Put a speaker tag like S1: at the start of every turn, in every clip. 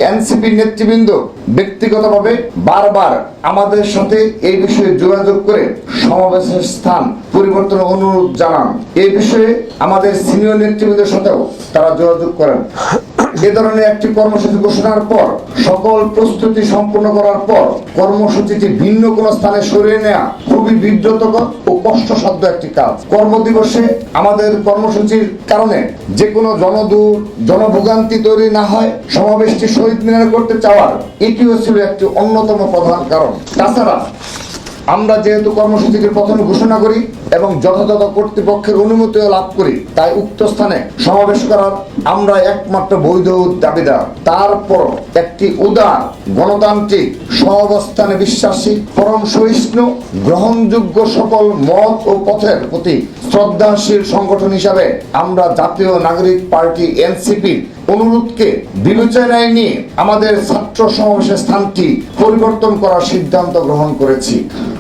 S1: NCP নেতৃবৃন্দ ব্যক্তিগতভাবে বারবার আমাদের সাথে এই বিষয়ে যোগাযোগ করে সমাবেশের স্থান পরিবর্তনের অনুরোধ জানান। এই বিষয়ে আমাদের সিনিয়র নেতৃবৃন্দের সাথেও তারা যোগাযোগ করেন। এ ধরনের একটি কর্মসূচি ঘোষণার পর সকল প্রস্তুতি সম্পন্ন করার পর কর্মসূচিটি ভিন্ন কোনো স্থানে সরিয়ে নেওয়া খুবই বিব্রতকর ও কষ্টসাধ্য একটি কাজ। কর্মদিবসে আমাদের কর্মসূচির কারণে যে কোনো জনভোগান্তি তৈরি না হয় সমাবেশটি শহীদ মিনারে করতে চাওয়ার এটিও ছিল একটি অন্যতম প্রধান কারণ। তাছাড়া আমরা যেহেতু কর্মসূচিটির প্রথমে ঘোষণা করি এবং যথাযথ কর্তৃপক্ষের অনুমতিও লাভ করি, তাই উক্ত স্থানে সমাবেশ করার আমরা একমাত্র বৈধ দাবিদার। তারপর একটি উদার গণতান্ত্রিক সহাবস্থানে বিশ্বাসী পরম সহিষ্ণু গ্রহণযোগ্য সকল মত ও পথের প্রতি শ্রদ্ধাশীল সংগঠন হিসাবে আমরা জাতীয় নাগরিক পার্টি এনসিপির অনুরোধকে বিবেচনায় নিয়ে আমাদের ছাত্র সমাবেশের স্থানটি পরিবর্তন করার সিদ্ধান্ত গ্রহণ করেছি।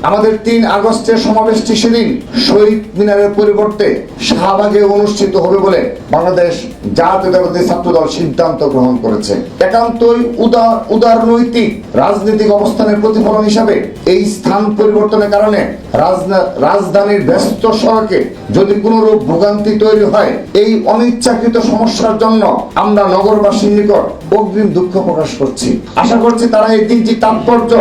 S1: আমাদের 3 আগস্টের সমাবেশটি সেদিন শহীদ মিনারের পরিবর্তে শাহবাগে অনুষ্ঠিত হবে বলে বাংলাদেশ জাতীয়তাবাদী ছাত্রদল সিদ্ধান্ত গ্রহণ করেছে। একান্তই উদারনৈতিক রাজনৈতিক অবস্থানের প্রতিফলন হিসাবে এই স্থান পরিবর্তনের কারণে রাজধানীর ব্যস্ত সড়কে যদি কোনরূপ ভোগান্তি তৈরি হয়, এই অনিচ্ছাকৃত সমস্যার জন্য আমরা নগরবাসীর নিকট অগ্রিম দুঃখ প্রকাশ করছি। আশা করছি তারা এই তিনটি তাৎপর্য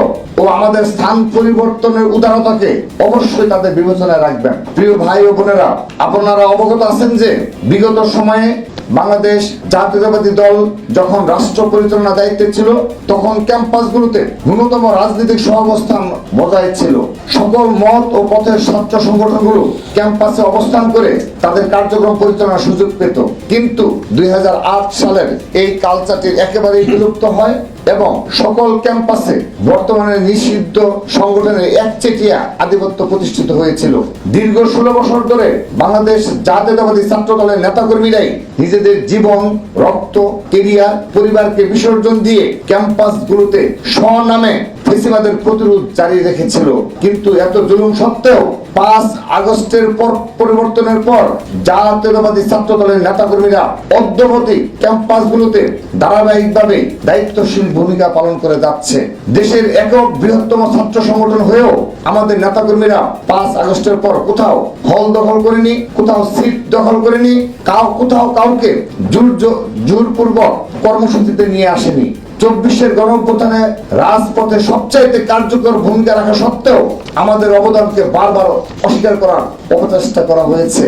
S1: ও আমাদের স্থান পরিবর্তনের উদারতাকে অবশ্যই তাদের বিবেচনায় রাখবেন। প্রিয় ভাই ও বোনেরা, আপনারা অবগত আছেন যে বিগত সময়ে বাংলাদেশ জাতীয়তাবাদী দল যখন রাষ্ট্র পরিচালনা দায়িত্বে ছিল তখন ক্যাম্পাসগুলোতে ন্যূনতম রাজনৈতিক সহাবস্থান বজায় ছিল। সকল মত ও পথের ছাত্র সংগঠনগুলো ক্যাম্পাসে অবস্থান করে তাদের কার্যক্রম পরিচালনার সুযোগ পেত। কিন্তু 2008 সালের এই কালচারটি একেবারেই বিলুপ্ত হয় এবং সকল ক্যাম্পাসে বর্তমানে নিষিদ্ধ সংগঠনের একচেটিয়া আধিপত্য প্রতিষ্ঠিত হয়েছিল। দীর্ঘ 16 বছর ধরে বাংলাদেশ জাতীয়তাবাদী ছাত্র দলের নেতাকর্মীরাই নিজেদের জীবন, রক্ত, কেরিয়ার, পরিবারকে বিসর্জন দিয়ে ক্যাম্পাসগুলোতে স্বনামে ফ্যাসিবাদের প্রতিরোধ জারি রেখেছিল। কিন্তু এত জুলুম সত্ত্বেও 5 আগস্টের পরিবর্তনের পর জাতীয়তাবাদী ছাত্র দলের নেতাকর্মীরা অদ্যবধি ক্যাম্পাসগুলোতে ধারাবাহিকভাবে দায়িত্বশীল ভূমিকা পালন করে যাচ্ছে। দেশের একক বৃহত্তম ছাত্র সংগঠন হয়েও আমাদের নেতাকর্মীরা 5 আগস্টের পর কোথাও হল দখল করেনি, কোথাও সিট দখল করেনি, কোথাও কাউকে জোরপূর্বক কর্মসূচিতে নিয়ে আসেনি। 24-এর গণঅভ্যুত্থানে রাজপথে সবচাইতে কার্যকর ভূমিকা রাখা সত্ত্বেও আমাদের অবদানকে বারবার অস্বীকার করার অপচেষ্টা করা হয়েছে।